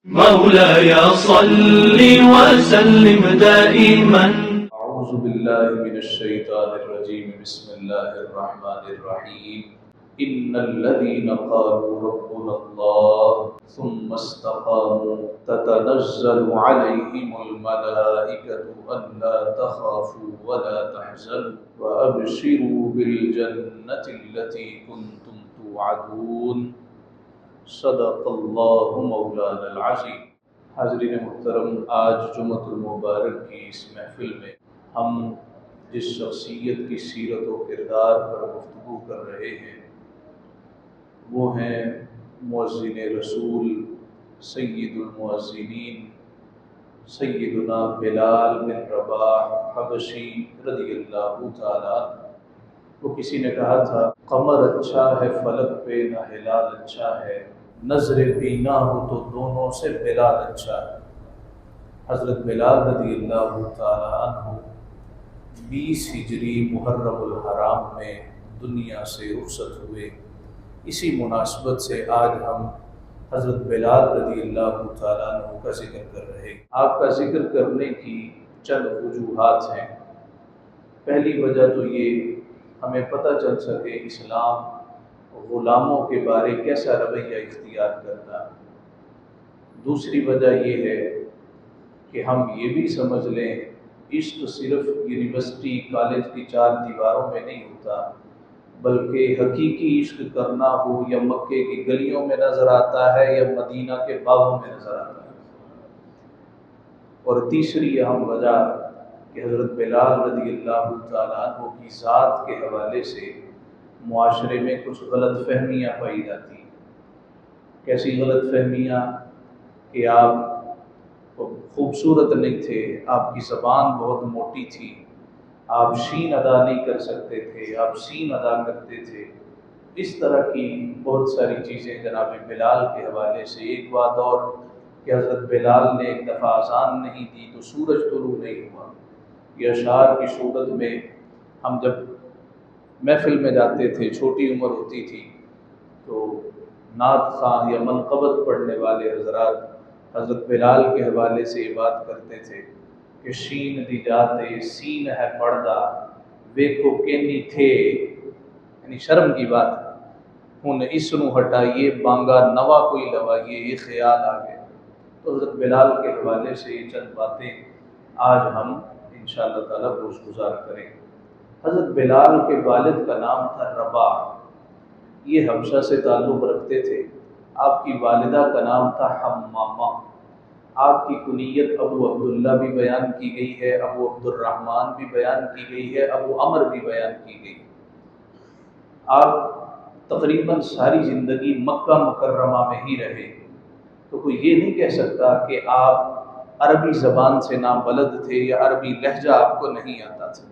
مولاي صل وسلم دائما. أعوذ بالله من الشيطان الرجيم. بسم الله الرحمن الرحيم. إن الذين قالوا ربنا الله ثم استقاموا تتنزل عليهم الملائكة ألا تخافوا ولا تحزنوا وأبشروا بالجنة التي كنتم توعدون. صدق اللہ مولانا العظیم. حاضرین محترم، آج جمعۃ المبارک کی اس محفل میں ہم جس شخصیت کی سیرت و کردار پر گفتگو کر رہے ہیں وہ ہیں مؤذن رسول سید المؤذنین سیدنا بلال بن رباح حبشی رضی اللہ تعالیٰ عنہ. وہ کسی نے کہا تھا، قمر اچھا ہے فلک پہ نہ ہلال اچھا ہے، نظر بینا ہو تو دونوں سے بلال اچھا ہے. حضرت بلال رضی اللہ تعالیٰ عنہ 20 ہجری محرم الحرام میں دنیا سے رخصت ہوئے. اسی مناسبت سے آج ہم حضرت بلال رضی اللہ تعالیٰ عنہ کا ذکر کر رہے ہیں. آپ کا ذکر کرنے کی چند وجوہات ہیں. پہلی وجہ تو یہ ہمیں پتہ چل سکے اسلام غلاموں کے بارے کیسا رویہ اختیار کرتا. دوسری وجہ یہ ہے کہ ہم یہ بھی سمجھ لیں عشق صرف یونیورسٹی کالج کی 4 دیواروں میں نہیں ہوتا، بلکہ حقیقی عشق کرنا ہو یا مکے کی گلیوں میں نظر آتا ہے یا مدینہ کے باغوں میں نظر آتا ہے. اور تیسری اہم وجہ کہ حضرت بلال رضی اللہ تعالیٰ عنہ کی ذات کے حوالے سے معاشرے میں کچھ غلط فہمیاں پائی جاتی ہیں. کیسی غلط فہمیاں؟ کہ آپ خوبصورت نہیں تھے، آپ کی زبان بہت موٹی تھی، آپ شین ادا نہیں کر سکتے تھے، آپ سین ادا کرتے تھے. اس طرح کی بہت ساری چیزیں جناب بلال کے حوالے سے. ایک بات اور کہ حضرت بلال نے ایک دفعہ اذان نہیں دی تو سورج طلوع نہیں ہوا. یہ اشعار کی صورت میں ہم جب محفل میں جاتے تھے، چھوٹی عمر ہوتی تھی، تو نعت خواں یا منقبت پڑھنے والے حضرات حضرت بلال کے حوالے سے یہ بات کرتے تھے کہ شین دی جاتے سین ہے پردہ ویکھو کینی تھے، یعنی شرم کی بات ہے. ہن اس نو ہٹائیے بانگا نوا کوئی لوائیے، یہ خیال آ گیا. تو حضرت بلال کے حوالے سے یہ چند باتیں آج ہم انشاءاللہ تعالیٰ روز گزار کریں. حضرت بلال کے والد کا نام تھا رباح. یہ حبشہ سے تعلق رکھتے تھے. آپ کی والدہ کا نام تھا حمامہ. آپ کی کنیت ابو عبداللہ بھی بیان کی گئی ہے، ابو عبد الرحمن بھی بیان کی گئی ہے، ابو عمر بھی بیان کی گئی. آپ تقریباً ساری زندگی مکہ مکرمہ میں ہی رہے، تو کوئی یہ نہیں کہہ سکتا کہ آپ عربی زبان سے نابلد تھے یا عربی لہجہ آپ کو نہیں آتا تھا.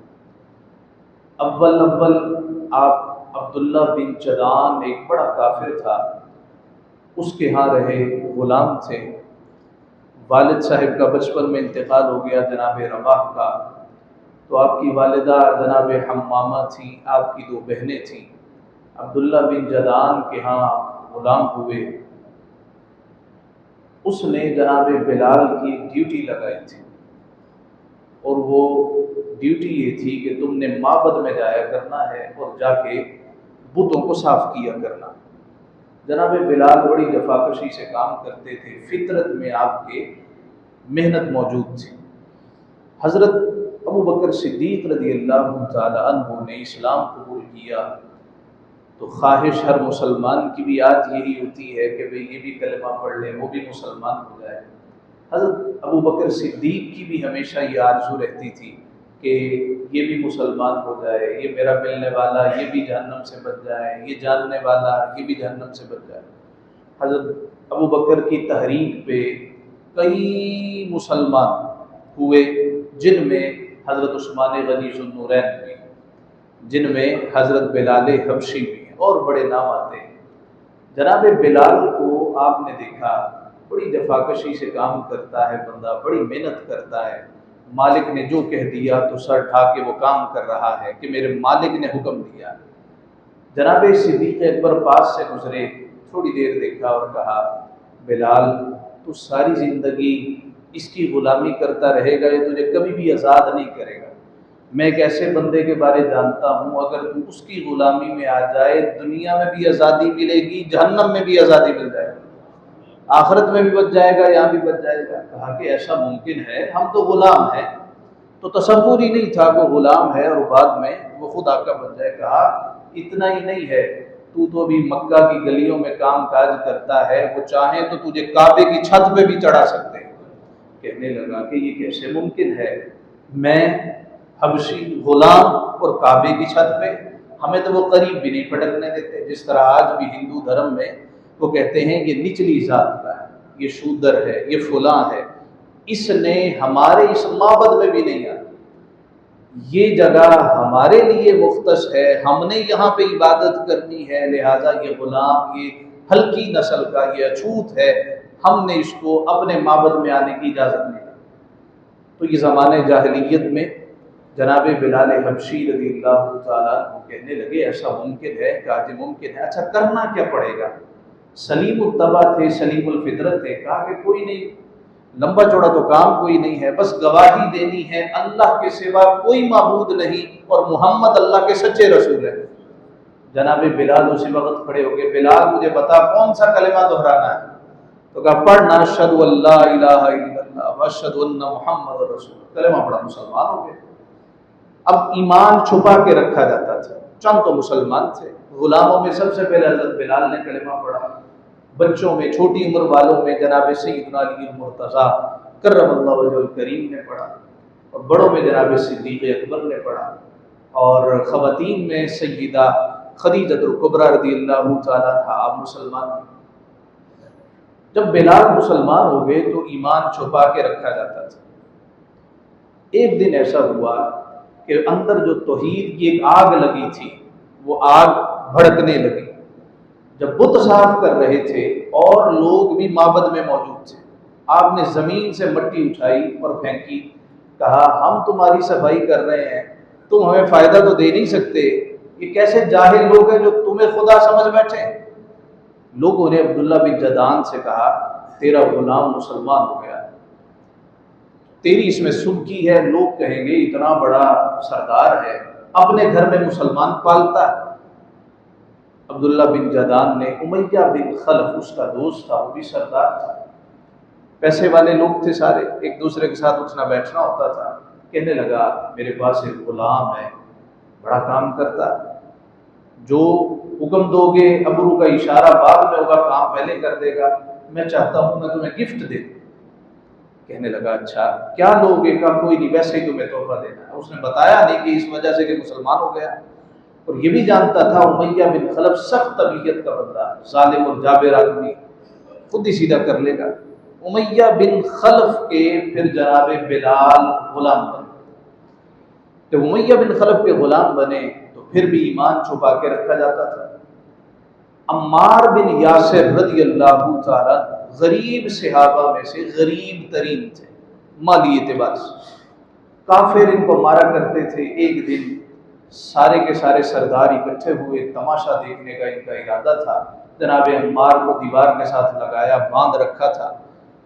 اول آپ عبداللہ بن جدعان ایک بڑا کافر تھا، اس کے ہاں رہے، غلام تھے. والد صاحب کا بچپن میں انتقال ہو گیا جناب رباح کا، تو آپ کی والدہ جناب حمامہ تھیں، آپ کی 2 بہنیں تھیں. عبداللہ بن جدعان کے ہاں غلام ہوئے. اس نے جناب بلال کی ڈیوٹی لگائی تھی، اور وہ ڈیوٹی یہ تھی کہ تم نے معبد میں جایا کرنا ہے اور جا کے بتوں کو صاف کیا کرنا. جناب بلال بڑی جفاکشی سے کام کرتے تھے، فطرت میں آپ کے محنت موجود تھی. حضرت ابو بکر صدیق رضی اللہ تعالی عنہ نے اسلام قبول کیا تو خواہش ہر مسلمان کی بھی آج یہی ہوتی ہے کہ بھئی یہ بھی کلمہ پڑھ لے، وہ بھی مسلمان ہو جائے. حضرت ابو بکر صدیق کی بھی ہمیشہ یہ آرزو رہتی تھی کہ یہ بھی مسلمان ہو جائے، یہ میرا ملنے والا یہ بھی جہنم سے بچ جائے، یہ جاننے والا یہ بھی جہنم سے بچ جائے. حضرت ابو بکر کی تحریک پہ کئی مسلمان ہوئے، جن میں حضرت عثمان غنی ذو النورین بھی، جن میں حضرت بلال حبشی بھی ہیں، اور بڑے نام آتے ہیں. جناب بلال کو آپ نے دیکھا بڑی جفاکشی سے کام کرتا ہے بندہ، بڑی محنت کرتا ہے. مالک نے جو کہہ دیا تو سر ڈھا کے وہ کام کر رہا ہے کہ میرے مالک نے حکم دیا. جناب صدیق اکبر پاس سے گزرے، تھوڑی دیر دیکھا اور کہا، بلال تو ساری زندگی اس کی غلامی کرتا رہے گا، یہ تجھے کبھی بھی آزاد نہیں کرے گا۔ میں ایک ایسے بندے کے بارے جانتا ہوں، اگر تو اس کی غلامی میں آ جائے، دنیا میں بھی آزادی ملے گی، جہنم میں بھی آزادی مل جائے گی، آخرت میں بھی بچ جائے گا، یہاں بھی بچ جائے گا۔ کہا کہ ایسا ممکن ہے، ہم تو غلام ہیں۔ تو تصور ہی نہیں تھا کہ غلام ہے اور بعد میں وہ خود آقا بن جائے۔ کہا اتنا ہی نہیں ہے، تو ابھی مکہ کی گلیوں میں کام کاج کرتا ہے، وہ چاہیں تو تجھے کعبے کی چھت پہ بھی چڑھا سکتے ہیں۔ کہنے لگا کہ یہ کیسے ممکن ہے، میں حبشی غلام اور کعبے کی چھت پہ؟ ہمیں تو وہ قریب بھی نہیں پٹکنے دیتے۔ جس طرح آج بھی ہندو دھرم میں وہ کہتے ہیں یہ نچلی ذات کا ہے، یہ شودر ہے، یہ فلاں ہے، اس نے ہمارے اس معبد میں بھی نہیں آنا، یہ جگہ ہمارے لیے مختص ہے، ہم نے یہاں پہ عبادت کرنی ہے، لہٰذا یہ غلام، یہ ہلکی نسل کا، یہ اچھوت ہے، ہم نے اس کو اپنے معبد میں آنے کی اجازت نہیں دی۔ تو یہ زمانے جاہلیت میں جناب بلال حبشی رضی اللہ تعالیٰ عنہ کہنے لگے ایسا ممکن ہے کہ آج ممکن ہے، اچھا کرنا کیا پڑے گا؟ سلیم الطبع تھے، سلیم الفطرت تھے۔ کہا کہ کوئی نہیں، لمبا چوڑا تو کام کوئی نہیں ہے، بس گواہی دینی ہے اللہ کے سوا کوئی معبود نہیں اور محمد اللہ کے سچے رسول ہیں۔ جناب بلال اسی وقت کھڑے ہو گئے، بلال مجھے بتا کون سا کلمہ دہرانا ہے؟ تو کہا پڑھنا اشہد ان لا الہ الا اللہ واشہد ان محمد رسول اللہ۔ کلمہ پڑھا، مسلمان ہو گئے۔ اب ایمان چھپا کے رکھا جاتا تھا، چند تو مسلمان تھے۔ غلاموں میں سب سے پہلے حضرت بلال نے کلمہ پڑھا، بچوں میں، چھوٹی عمر والوں میں جناب سیدنا علی المرتضیٰ کرم اللہ وجہ الکریم نے پڑھا، اور بڑوں میں جناب صدیق اکبر نے پڑھا، اور خواتین میں سیدہ خدیجہ الکبریٰ رضی اللہ تعالیٰ عنہا آپ مسلمان ہوئے۔ جب بلال مسلمان ہو گئے تو ایمان چھپا کے رکھا جاتا تھا۔ ایک دن ایسا ہوا کہ اندر جو توحید کی ایک آگ لگی تھی وہ آگ بھڑکنے لگی۔ جب بت صاف کر رہے تھے اور لوگ بھی معبد میں موجود تھے، آپ نے زمین سے مٹی اٹھائی اور پھینکی، کہا ہم تمہاری صفائی کر رہے ہیں، تم ہمیں فائدہ تو دے نہیں سکتے، یہ کیسے جاہل لوگ ہیں جو تمہیں خدا سمجھ بیٹھے۔ لوگوں نے عبداللہ بن جدعان سے کہا تیرا غلام مسلمان ہو گیا، تیری اس میں سبکی ہے، لوگ کہیں گے اتنا بڑا سردار ہے، اپنے گھر میں مسلمان پالتا ہے۔ عبداللہ بن جدعان نے، امیہ بن خلف اس کا دوست تھا، وہ بھی سردار تھا، پیسے والے لوگ تھے سارے، ایک دوسرے کے ساتھ اٹھنا بیٹھنا ہوتا تھا۔ کہنے لگا میرے پاس ایک غلام ہے، بڑا کام کرتا ہے، جو حکم دو گے ابرو کا اشارہ بعد میں ہوگا، کام پہلے کر دے گا، میں چاہتا ہوں میں تمہیں گفٹ دے دوں۔ کہنے لگا اچھا کیا لوگے؟ کا کوئی نہیں، ویسے ہی تمہیں تحفہ دینا ہے۔ اس نے بتایا نہیں کہ اس وجہ سے کہ مسلمان ہو گیا، اور یہ بھی جانتا تھا امیہ بن خلف سخت طبیعت کا بندہ، ظالم اور جابر آدمی، خود ہی سیدھا کر لے گا۔ امیہ بن خلف کے پھر جناب بلال غلام بنے۔ جب امیہ بن خلف کے غلام بنے تو پھر بھی ایمان چھپا کے رکھا جاتا تھا۔ عمار بن یاسر رضی اللہ تعالیٰ غریب صحابہ میں سے غریب ترین تھے مالی اعتبار سے، کافر ان کو مارا کرتے تھے۔ ایک دن سارے کے سارے سردار اکٹھے ہوئے، تماشا دیکھنے کا ان کا ارادہ تھا۔ جناب عمار کو دیوار کے ساتھ لگایا، باندھ رکھا تھا،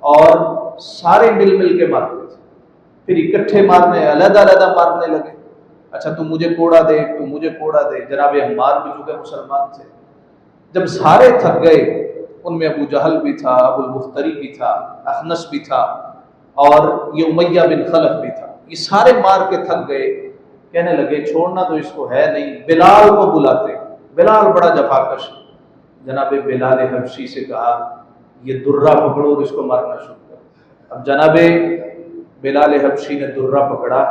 اور سارے مل مل کے مارتے تھے، پھر اکٹھے مارنے، علیحدہ علیحدہ مارنے لگے۔ اچھا تو مجھے کوڑا دے، تو مجھے کوڑا دے۔ جناب عمار بھی چونکہ مسلمان تھے، جب سارے تھک گئے، ان میں ابو جہل بھی تھا، ابو البختری بھی تھا، اخنس بھی تھا، اور یہ امیہ بن خلف بھی تھا، یہ سارے مار کے تھک گئے، کہنے لگے چھوڑنا تو اس کو ہے نہیں، بلال کو بلاتے۔ بلال بڑا جفاکش، جناب بلال حبشی سے کہا یہ درہ پکڑو اور اس کو مارنا شروع کر۔ اب جناب بلال حبشی نے درہ پکڑا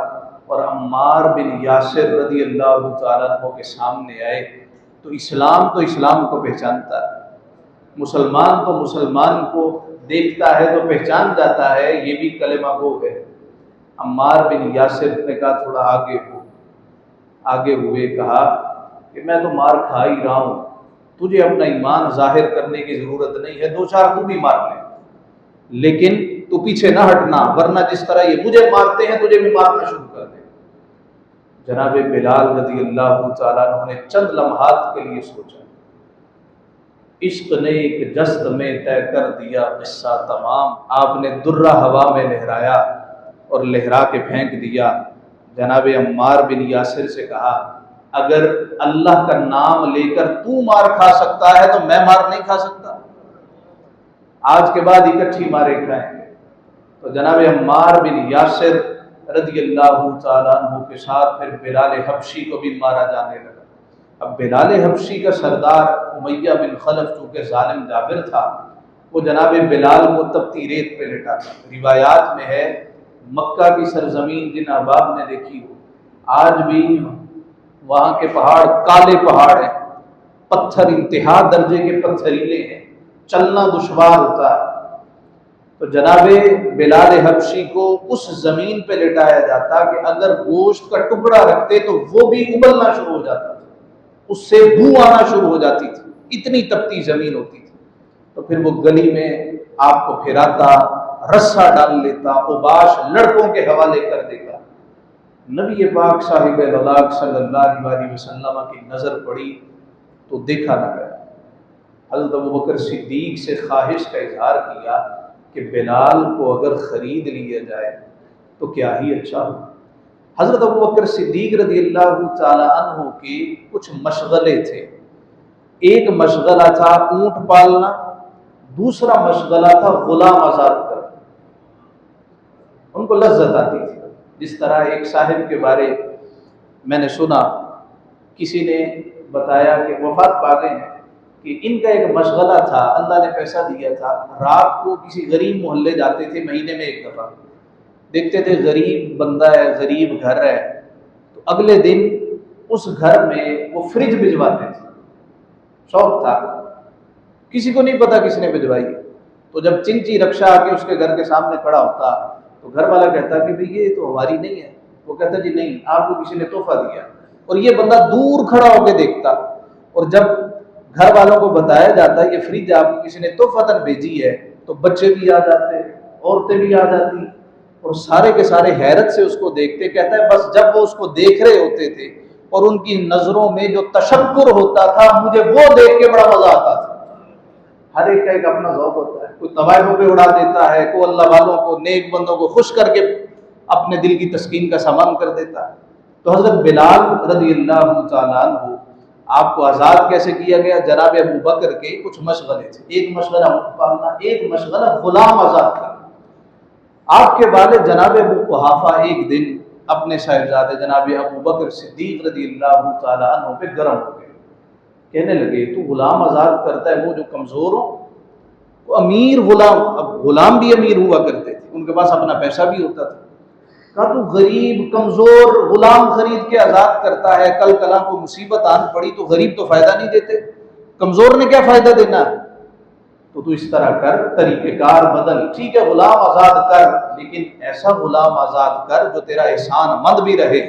اور عمار بن یاسر رضی اللہ تعالیٰ عنہ کے سامنے آئے۔ تو اسلام کو پہچانتا ہے، مسلمان تو مسلمان کو دیکھتا ہے تو پہچان جاتا ہے، یہ بھی کلمہ گو ہے۔ عمار بن یاسر نے کہا تھوڑا آگے ہوئے، کہا کہ میں تو مار کھا ہی رہا ہوں، تجھے اپنا ایمان ظاہر کرنے کی ضرورت نہیں ہے، دو چار تو بھی مار لے، لیکن تو پیچھے نہ ہٹنا، ورنہ جس طرح یہ مجھے مارتے ہیں تجھے بھی مارنا شروع کر دیں۔ جناب بلال رضی اللہ تعالیٰ عنہ نے چند لمحات کے لیے سوچا، عشق نے ایک جست میں طے کر دیا قصہ تمام. آپ نے درہ ہوا میں لہرایا اور لہرا کے پھینک دیا. جناب عمار بن یاسر سے کہا اگر اللہ کا نام لے کر تو مار کھا سکتا ہے تو میں مار نہیں کھا سکتا. آج کے بعد اکٹھی مارے کھائیں گے. تو جناب عمار بن یاسر رضی اللہ تعالیٰ عنہ کے ساتھ پھر بلال حبشی کو بھی مارا جانے لگا. اب بلال حبشی کا سردار امیہ بن خلف چونکہ ظالم جابر تھا، وہ جناب بلال کو تپتی ریت پہ لٹاتا. روایات میں ہے مکہ کی سرزمین جن احباب نے دیکھی ہو، آج بھی وہاں کے پہاڑ کالے پہاڑ ہیں، پتھر انتہا درجے کے پتھریلے ہیں، چلنا دشوار ہوتا ہے. تو جناب بلال حبشی کو اس زمین پہ لٹایا جاتا کہ اگر گوشت کا ٹکڑا رکھتے تو وہ بھی ابلنا شروع ہو جاتا تھا، اس سے بو آنا شروع ہو جاتی تھی، اتنی تپتی زمین ہوتی تھی. تو پھر وہ گلی میں آپ کو پھراتا، رسا ڈال لیتا، اوباش لڑکوں کے حوالے کر دیتا. نبی پاک صاحب الولاق صلی اللہ علیہ وسلم کی نظر پڑی تو دیکھا نہ گیا. حضرت ابوبکر صدیق سے خواہش کا اظہار کیا کہ بلال کو اگر خرید لیا جائے تو کیا ہی اچھا ہو. حضرت ابوبکر صدیق رضی اللہ تعالی عنہ کے کچھ مشغلے تھے. ایک مشغلہ تھا اونٹ پالنا، دوسرا مشغلہ تھا غلام آزاد کرنا. ان کو لذت آتی تھی. جس طرح ایک صاحب کے بارے میں نے سنا، کسی نے بتایا کہ وفات پا گئے ہیں، کہ ان کا ایک مشغلہ تھا، اللہ نے پیسہ دیا تھا، رات کو کسی غریب محلے جاتے تھے مہینے میں ایک دفعہ، دیکھتے تھے غریب بندہ ہے، غریب گھر ہے، تو اگلے دن اس گھر میں وہ فریج بھجواتے تھے. شوق تھا، کسی کو نہیں پتا کس نے بھجوائی. تو جب چنچی رکشا آ کے اس کے گھر کے سامنے کھڑا ہوتا تو گھر والا کہتا کہ بھئی یہ تو ہماری نہیں ہے. وہ کہتا جی نہیں، آپ کو کسی نے تحفہ دیا. اور یہ بندہ دور کھڑا ہو کے دیکھتا، اور جب گھر والوں کو بتایا جاتا یہ فریج آپ کو کسی نے تحفتاً بھیجی ہے، تو بچے بھی آ جاتے، عورتیں بھی آ جاتی، اور سارے کے سارے حیرت سے اس کو دیکھتے. کہتا ہے بس جب وہ اس کو دیکھ رہے ہوتے تھے اور ان کی نظروں میں جو تشکر ہوتا تھا، مجھے وہ دیکھ کے بڑا مزہ آتا تھا. ہر ایک کا ایک اپنا ذوق ہوتا ہے. کوئی طوائفوں پہ اڑا دیتا ہے، کوئی اللہ والوں کو، نیک بندوں کو خوش کر کے اپنے دل کی تسکین کا سامان کر دیتا ہے. تو حضرت بلال رضی اللہ تعالیٰ عنہ آپ کو آزاد کیسے کیا گیا؟ جناب ابو بکر کے کچھ مشغلے تھے. ایک مشغلہ اونٹ پالنا، ایک مشغلہ غلام آزاد کرنا. آپ کے والد جناب ابو قحافہ ایک دن اپنے صاحبزادے جناب ابو بکر صدیق رضی اللہ تعالیٰ عنہ پہ گرم ہو گئے. کہنے لگے تو غلام آزاد کرتا ہے وہ جو کمزور ہو؟ وہ امیر غلام، اب غلام بھی امیر ہوا کرتے تھے، ان کے پاس اپنا پیسہ بھی ہوتا تھا. کہا تو غریب کمزور غلام خرید کے آزاد کرتا ہے، کل کلا کو مصیبت آن پڑی تو غریب تو فائدہ نہیں دیتے، کمزور نے کیا فائدہ دینا ہے؟ تو اس طرح کر، طریقہ کار بدل. ٹھیک ہے غلام آزاد کر، لیکن ایسا غلام آزاد کر جو تیرا احسان مند بھی رہے،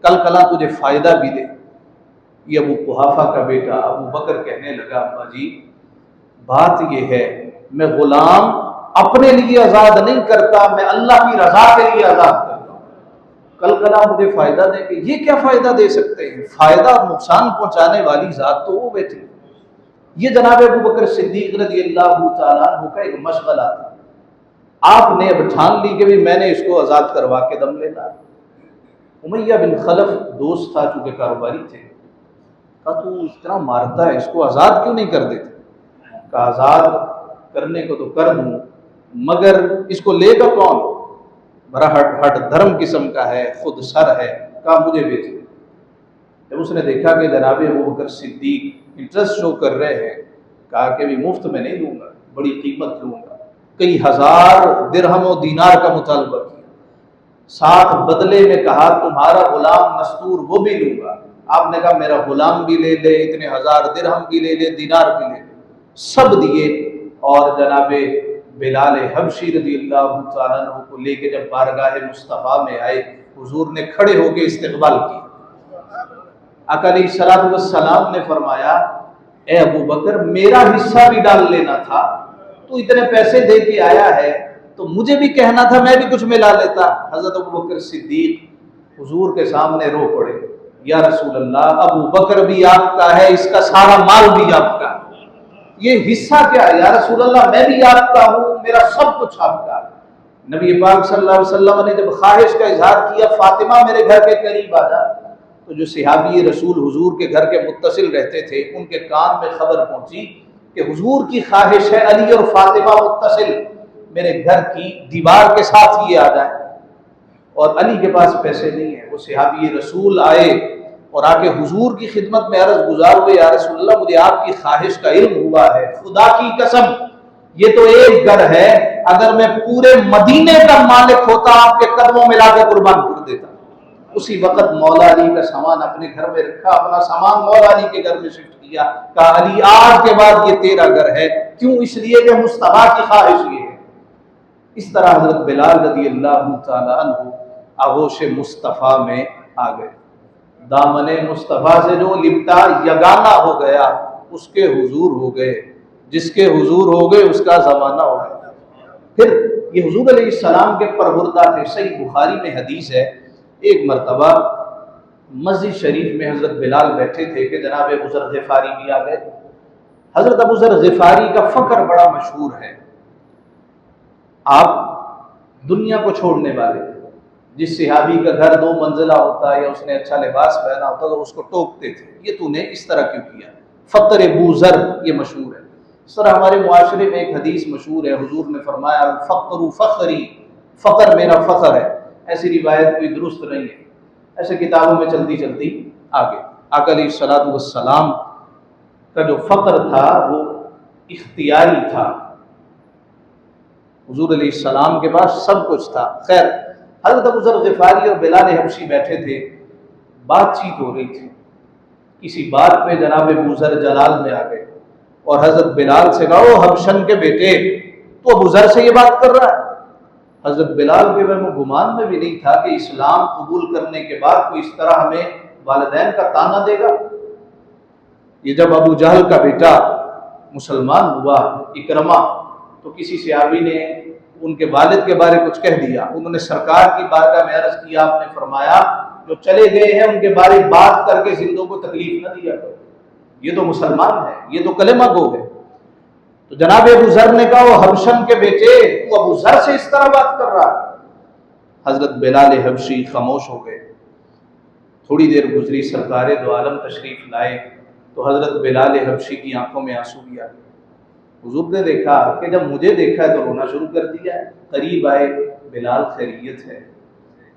کل کلا تجھے فائدہ بھی دے. یہ ابو قحافہ کا بیٹا ابو بکر کہنے لگا ابا جی بات یہ ہے میں غلام اپنے لیے آزاد نہیں کرتا، میں اللہ کی رضا کے لیے آزاد کرتا ہوں. کل کلا مجھے فائدہ دے کہ یہ کیا فائدہ دے سکتے ہیں؟ فائدہ اور نقصان پہنچانے والی ذات تو وہ بیٹھے. یہ جناب ابو بکر صدیق رضی اللہ تعالیٰ عنہ کا ایک مشغلہ تھا. آپ نے اب ٹھان لی کہ بھی میں نے اس کو آزاد کروا کے دم لینا. امیہ بن خلف دوست تھا چونکہ کاروباری تھے. کہا تو اتنا مارتا ہے اس کو آزاد کیوں نہیں کر دیتے؟ کہا آزاد کرنے کو تو کر دوں مگر اس کو لے گا کون؟ بڑا ہٹ دھرم قسم کا ہے، خود سر ہے. کہا مجھے بیچ دے. جب اس نے دیکھا کہ جناب ابو بکر صدیق انٹرسٹ شو کر رہے ہیں، کہا کہ بھی مفت میں نہیں دوں گا، بڑی قیمت لوں گا. کئی ہزار درہم و دینار کا مطالبہ کیا. ساتھ بدلے میں کہا تمہارا غلام مستور وہ بھی لوں گا. آپ نے کہا میرا غلام بھی لے لے، اتنے ہزار درہم بھی لے لے، دینار بھی لے لے. سب دیے. اور جناب بلال حبشی رضی اللہ تعالیٰ عنہ کو لے کے جب بارگاہ مصطفیٰ میں آئے، حضور نے کھڑے ہو کے استقبال کیا. آقا علیہ الصلوۃ والسلام نے فرمایا اے ابو بکر میرا حصہ بھی ڈال لینا تھا، تو اتنے پیسے دے کے آیا ہے تو مجھے بھی کہنا تھا، میں بھی کچھ ملا لیتا. حضرت ابو بکر صدیق حضور کے سامنے رو پڑے. یا رسول اللہ ابو بکر بھی آپ کا ہے، اس کا سارا مال بھی آپ کا ہے. یہ حصہ کیا ہے یا رسول اللہ؟ میں بھی آپ کا ہوں، میرا سب کچھ آپ کا ہے۔ نبی پاک صلی اللہ علیہ وسلم نے جب خواہش کا اظہار کیا فاطمہ میرے گھر کے قریب آ جا، تو جو صحابی رسول حضور کے گھر کے متصل رہتے تھے ان کے کان میں خبر پہنچی کہ حضور کی خواہش ہے علی اور فاطمہ متصل میرے گھر کی دیوار کے ساتھ ہی آ جائے، اور علی کے پاس پیسے نہیں ہیں۔ وہ صحابی رسول آئے اور آ کے حضور کی خدمت میں عرض گزار ہوئے، یا رسول اللہ مجھے آپ کی خواہش کا علم ہوا ہے، خدا کی قسم یہ تو ایک گھر ہے، اگر میں پورے مدینے کا مالک ہوتا آپ کے قدموں میں لا کے قربان کر دیتا۔ اسی وقت مولا علی کا سامان اپنے گھر میں رکھا، اپنا سامان مولا علی کے گھر میں شفٹ کیا، کہا علی آج کے بعد یہ تیرا گھر ہے۔ کیوں؟ اس لیے کہ مصطفیٰ کی خواہش یہ ہے۔ اس طرح حضرت بلال رضی اللہ تعالی عنہ آغوش مصطفیٰ میں آ گئے، دامن مصطفیٰ سے جو لپٹا یگانہ ہو گیا اس کے حضور ہو گئے، جس کے حضور ہو گئے اس کا زمانہ ہو گیا۔ پھر یہ حضور علیہ السلام کے پروردہ تھے۔ صحیح بخاری میں حدیث ہے، ایک مرتبہ مسجد شریف میں حضرت بلال بیٹھے تھے کہ جناب ابو ذر غفاری بھی آ گئے۔ حضرت ابو ذر غفاری کا فقر بڑا مشہور ہے، آپ دنیا کو چھوڑنے والے تھے۔ جس صحابی کا گھر 2 منزلہ ہوتا ہے یا اس نے اچھا لباس پہنا ہوتا تو اس کو ٹوکتے تھے، یہ تو نے اس طرح کیوں کیا؟ فقر ابو ذر یہ مشہور ہے۔ اس طرح ہمارے معاشرے میں ایک حدیث مشہور ہے، حضور نے فرمایا الفقر فخری، فقر میرا فخر ہے۔ ایسی روایت کوئی درست نہیں ہے، ایسے کتابوں میں چلتی چلتی آگے آقا علیہ الصلوۃ والسلام کا جو فقر تھا وہ اختیاری تھا، حضور علیہ السلام کے پاس سب کچھ تھا۔ خیر، حضرت ابو ذر غفاری اور بلال حبشی بیٹھے تھے، بات چیت ہو رہی تھی، کسی بات پہ جناب ابو ذر جلال میں آ گئے اور حضرت بلال سے کہا او حبشن کے بیٹے، تو ابو ذر سے یہ بات کر رہا ہے؟ حضرت بلال کے میں گمان میں بھی نہیں تھا کہ اسلام قبول کرنے کے بعد کوئی اس طرح ہمیں والدین کا تانا دے گا۔ یہ جب ابو جہل کا بیٹا مسلمان ہوا اکرمہ، تو کسی صحابی نے ان کے والد کے بارے کچھ کہہ دیا، انہوں نے سرکار کی بارگاہ میں عرض کیا، آپ نے فرمایا جو چلے گئے ہیں ان کے بارے بات کر کے زندوں کو تکلیف نہ دیا کرو، یہ تو مسلمان ہے، یہ تو کلمہ گو ہے۔ تو جناب ابو ذر نے کہا وہ حبشن کے بیٹے، تو ابو ذر سے اس طرح بات کر رہا ہے؟ حضرت بلال حبشی خاموش ہو گئے۔ تھوڑی دیر گزری، سرکار دو عالم تشریف لائے تو حضرت بلال حبشی کی آنکھوں میں آنسو بھی آ گئے۔ حضور نے دیکھا کہ جب مجھے دیکھا ہے تو رونا شروع کر دیا ہے۔ قریب آئے، بلال خیریت ہے؟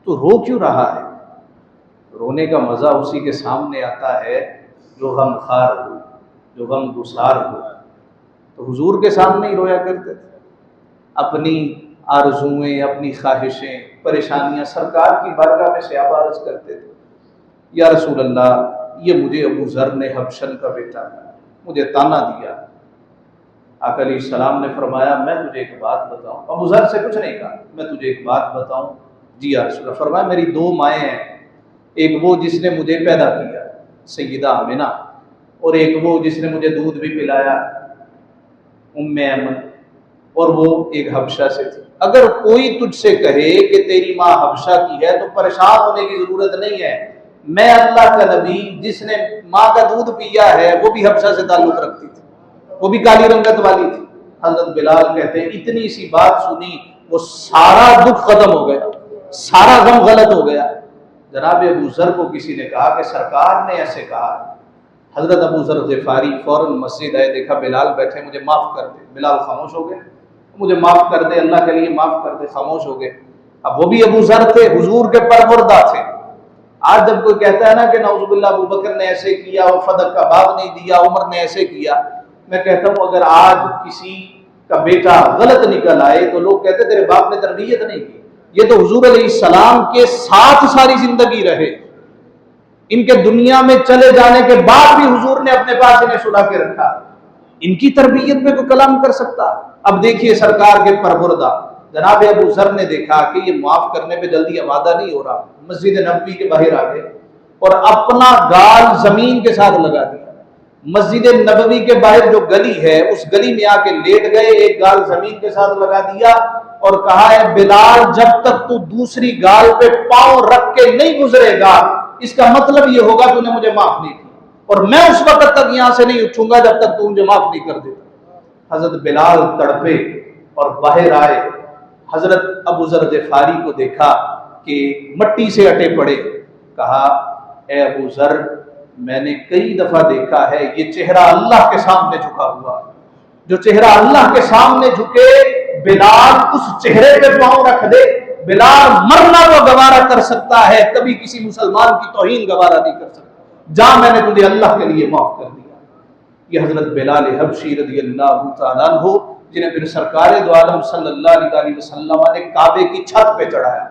تو رو کیوں رہا ہے؟ رونے کا مزہ اسی کے سامنے آتا ہے جو غم خار ہو، جو غم گسار ہو۔ تو حضور کے سامنے ہی رویا کرتے تھے، اپنی آرزوئیں، اپنی خواہشیں، پریشانیاں سرکار کی بارگاہ میں سیاب عرض کرتے تھے۔ یا رسول اللہ یہ مجھے ابو ذر نے حبشن کا بیٹا مجھے تانا دیا۔ آقا علیہ السلام نے فرمایا میں تجھے ایک بات بتاؤں، ابو ذر سے کچھ نہیں کہا، میں تجھے ایک بات بتاؤں؟ جی یا رسول اللہ۔ فرمایا میری 2 مائیں ہیں، ایک وہ جس نے مجھے پیدا کیا سیدہ آمنہ، اور ایک وہ جس نے مجھے دودھ بھی پلایا ام ایمن، اور وہ ایک حبشہ سے تھی۔ اگر کوئی تجھ سے کہے کہ تیری ماں حبشہ کی ہے تو پریشان ہونے کی ضرورت نہیں ہے، میں اللہ کا نبی جس نے ماں کا دودھ پیا ہے وہ بھی حبشہ سے تعلق رکھتی تھی، وہ بھی کالی رنگت والی تھی۔ حضرت بلال کہتے ہیں اتنی سی بات سنی وہ سارا دکھ ختم ہو گیا، سارا غم غلط ہو گیا۔ جناب ابو ذر کو کسی نے کہا کہ سرکار نے ایسے کہا۔ حضرت ابو ذر غفاری فوراً مسجد آئے، دیکھا بلال بیٹھے، مجھے معاف کر دے۔ بلال خاموش ہو گئے، مجھے معاف کر دے، اللہ کے لیے معاف کر دے، خاموش ہو گئے۔ اب وہ بھی ابو ذر تھے، حضور کے پروردہ تھے۔ آج جب کوئی کہتا ہے نا کہ نعوذ باللہ ابو بکر نے ایسے کیا، وہ فدق کا باب نہیں دیا، عمر نے ایسے کیا، میں کہتا ہوں اگر آج کسی کا بیٹا غلط نکل آئے تو لوگ کہتے تیرے باپ نے تربیت نہیں کی۔ یہ تو حضور علیہ السلام کے ساتھ ساری زندگی رہے، ان کے دنیا میں چلے جانے کے بعد بھی حضور نے اپنے پاس انہیں سلا کے رکھا، ان کی تربیت میں کوئی کلام کر سکتا؟ اب دیکھیے سرکار کے پروردہ جناب ابو ذر نے دیکھا کہ یہ معاف کرنے پہ جلدی آمادہ نہیں ہو رہا، مسجد نبوی کے باہر آ گئے اور اپنا گال زمین کے ساتھ لگا دیا۔ مسجد نبوی کے باہر جو گلی ہے اس گلی میں آ کے لیٹ گئے، ایک گال زمین کے ساتھ لگا دیا اور کہا ہے بلال جب تک تو دوسری گال پہ پاؤں رکھ کے نہیں گزرے گا اس کا مطلب یہ ہوگا تو نے مجھے معاف نہیں کیا، اور میں اس وقت تک یہاں سے نہیں اٹھوں گا جب تک تو مجھے معاف نہیں کر دیتا۔ حضرت بلال تڑپے اور باہر آئے، حضرت ابو ذر غفاری کو دیکھا کہ مٹی سے اٹے پڑے، کہا اے ابو ذر، میں نے کئی دفعہ دیکھا ہے یہ چہرہ اللہ کے سامنے جھکا ہوا، جو چہرہ اللہ کے سامنے جھکے بلال اس چہرے پہ پاؤں رکھ دے، بلال مرنا وہ گوارا کر سکتا ہے، کبھی کسی مسلمان کی توہین گوارا نہیں کر سکتا، جا میں نے تجھے اللہ کے لیے معاف کر دیا۔ یہ حضرت بلال حبشی رضی اللہ تعالیٰ عنہ جنہیں پھر سرکار دو عالم صلی اللہ علیہ وسلم نے کعبے کی چھت پہ چڑھایا۔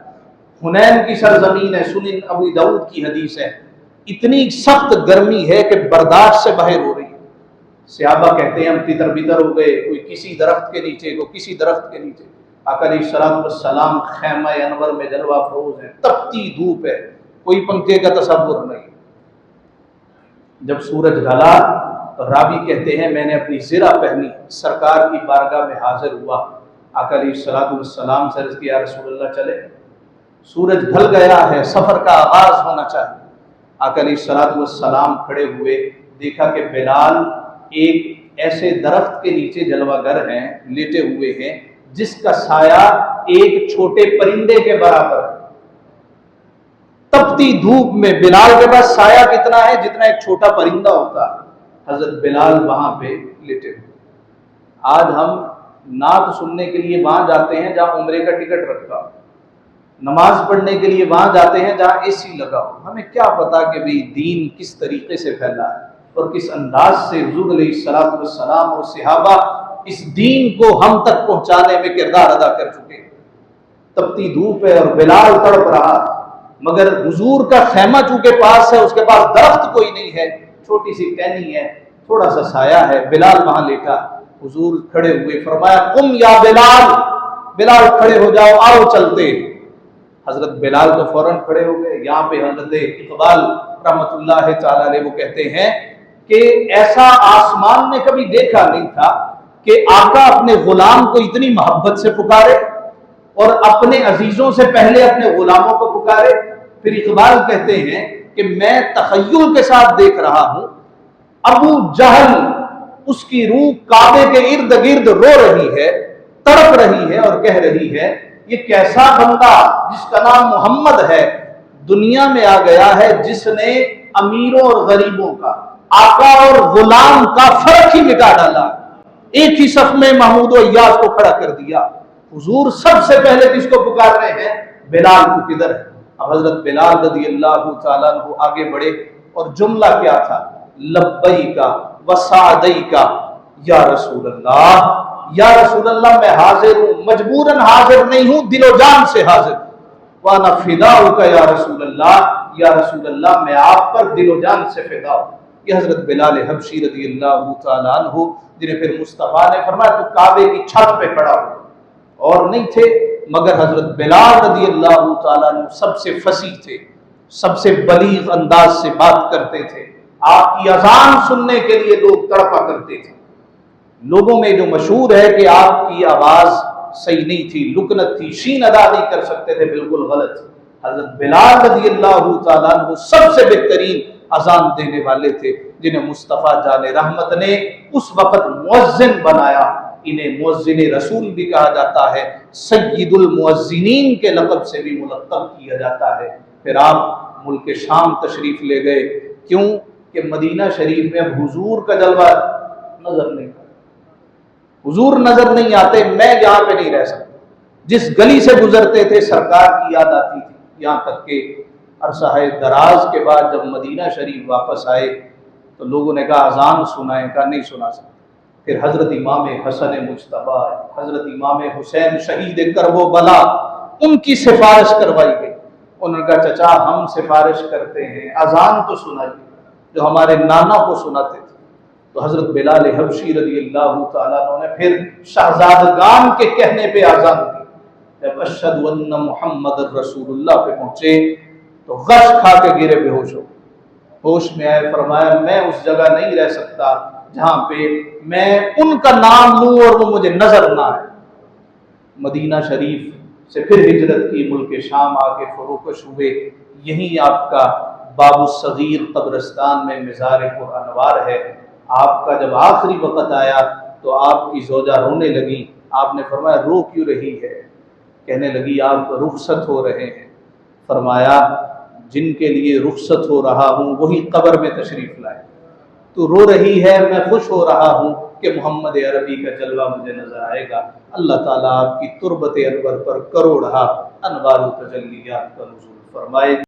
حنین کی سرزمین ہے، سنن ابو داؤد کی حدیث ہے، اتنی سخت گرمی ہے کہ برداشت سے باہر ہو رہی ہے۔ صحابہ کہتے ہیں ہم تتر بتر ہو گئے، کوئی کسی درخت کے نیچے، کوئی کسی درخت کے نیچے۔ آقا علیہ الصلوۃ والسلام خیمہ انور میں جلوہ افروز ہیں، تپتی دھوپ ہے، کوئی پنکھے کا تصور نہیں۔ جب سورج ڈھلا تو راوی کہتے ہیں میں نے اپنی زرہ پہنی، سرکار کی بارگاہ میں حاضر ہوا، آقا علیہ الصلوۃ والسلام سے عرض کیا رسول اللہ چلے، سورج ڈھل گیا ہے، سفر کا آغاز ہونا چاہیے۔ آقا علیہ الصلوۃ والسلام کھڑے ہوئے، دیکھا کہ بلال ایک ایسے درخت کے نیچے جلوہ گر ہیں، لیٹے ہوئے ہیں جس کا سایہ ایک چھوٹے پرندے کے برابر ہے۔ تپتی دھوپ میں بلال کے پاس سایہ کتنا ہے؟ جتنا ایک چھوٹا پرندہ ہوتا ہے۔ حضرت بلال وہاں پہ لیٹے ہوئے۔ آج ہم نعت سننے کے لیے وہاں جاتے ہیں جہاں عمرے کا ٹکٹ رکھا ہو، نماز پڑھنے کے لیے وہاں جاتے ہیں جہاں اے سی لگا ہو۔ ہمیں کیا پتا کہ بھی دین کس طریقے سے پھیلا ہے اور کس انداز سے حضور علیہ الصلوۃ والسلام اور صحابہ اس دین کو ہم تک پہنچانے میں کردار ادا کر چکے۔ تپتی دھوپ ہے اور بلال تڑپ رہا، مگر حضور کا خیمہ چونکہ پاس ہے، اس کے پاس درخت کوئی نہیں ہے، چھوٹی سی ٹہنی ہے، تھوڑا سا سایہ ہے، بلال وہاں لیٹا۔ حضور کھڑے ہوئے، فرمایا قم یا بلال، بلال کھڑے ہو جاؤ، آؤ چلتے۔ حضرت بلال تو فوراً کھڑے ہو گئے۔ یہاں پہ حضرت اقبال رحمۃ اللہ تعالی علیہ وہ کہتے ہیں کہ ایسا آسمان نے کبھی دیکھا نہیں تھا کہ آقا اپنے غلام کو اتنی محبت سے پکارے اور اپنے عزیزوں سے پہلے اپنے غلاموں کو پکارے۔ پھر اقبال کہتے ہیں کہ میں تخیل کے ساتھ دیکھ رہا ہوں، ابو جہل اس کی روح کعبے کے ارد گرد رو رہی ہے، تڑپ رہی ہے اور کہہ رہی ہے یہ کیسا بندہ جس کا نام محمد ہے دنیا میں آ گیا ہے، جس نے امیروں اور غریبوں کا، آقا اور غلام کا فرق ہی مٹا ڈالا، ایک ہی صف میں محمود و ایاز کو کھڑا کر دیا۔ حضور سب سے پہلے کس کو پکار رہے ہیں؟ بلال کو کدھر ہے؟ اب حضرت بلال رضی اللہ تعالیٰ عنہ آگے بڑھے اور جملہ کیا تھا؟ لبیک وسعدیک یا رسول اللہ، یا رسول اللہ میں حاضر ہوں، مجبوراً حاضر نہیں ہوں، دل و جان سے حاضر ہوں۔ وانا فداؤک یا رسول اللہ، یا رسول اللہ میں آپ پر دل و جان سے فدا ہوں۔ یہ حضرت بلال حبشی رضی اللہ تعالیٰ عنہ جنہیں پھر مصطفیٰ نے فرمایا تو کعبے کی چھت پہ کھڑا ہو، اور نہیں تھے مگر حضرت بلال رضی اللہ تعالیٰ عنہ سب سے فصیح تھے، سب سے بلیغ انداز سے بات کرتے تھے، آپ کی اذان سننے کے لیے لوگ تڑپا کرتے تھے۔ لوگوں میں جو مشہور ہے کہ آپ کی آواز صحیح نہیں تھی، لکنت تھی، شین ادا نہیں کر سکتے تھے، بالکل غلط۔ حضرت بلال رضی اللہ تعالیٰ عنہ سب سے بہترین اذان دینے والے تھے، جنہیں مصطفیٰ جان رحمت نے اس وقت مؤذن بنایا۔ انہیں مؤذن رسول بھی کہا جاتا ہے، سید المؤذنین کے لقب سے بھی ملقب کیا جاتا ہے۔ پھر آپ ملک شام تشریف لے گئے، کیوں کہ مدینہ شریف میں اب حضور کا جلوہ نظر نہیں آتا، حضور نظر نہیں آتے، میں یہاں پہ نہیں رہ سکتا۔ جس گلی سے گزرتے تھے سرکار کی یاد آتی تھی، یہاں تک کہ عرصہ دراز کے بعد جب مدینہ شریف واپس آئے تو لوگوں نے کہا اذان سنائیں، کہا نہیں سنا سکتے۔ پھر حضرت امام حسن مجتبیٰ، حضرت امام حسین شہید کرب و بلا، ان کی سفارش کروائی گئی۔ انہوں نے کہا چچا ہم سفارش کرتے ہیں، اذان تو سنائیے جو ہمارے نانا کو سناتے تھے۔ تو حضرت بلال حبشی رضی اللہ تعالیٰ عنہ نے پھر شہزادگان کے کہنے پہ اذان کی۔ جب اشہد ان محمد رسول اللہ پہ پہنچے تو غش کھا کے گرے بے ہوش ہو، ہوش میں آئے، فرمایا میں اس جگہ نہیں رہ سکتا جہاں پہ میں ان کا نام لوں اور وہ مجھے نظر نہ آئے۔ مدینہ شریف سے پھر ہجرت کی، ملک شام آ کے فروکش ہوئے۔ یہیں آپ کا باب الصغیر قبرستان میں مزار پر انوار ہے۔ آپ کا جب آخری وقت آیا تو آپ کی زوجہ رونے لگی. آپ نے فرمایا رو کیوں رہی ہے؟ کہنے لگی آپ رخصت ہو رہے ہیں. فرمایا جن کے لیے رخصت ہو رہا ہوں وہی قبر میں تشریف لائے. تو رو رہی ہے، میں خوش ہو رہا ہوں کہ محمد عربی کا جلوہ مجھے نظر آئے گا. اللہ تعالیٰ آپ کی تربت انور پر کروڑہا انوار و تجلیات کا نزول فرمائے.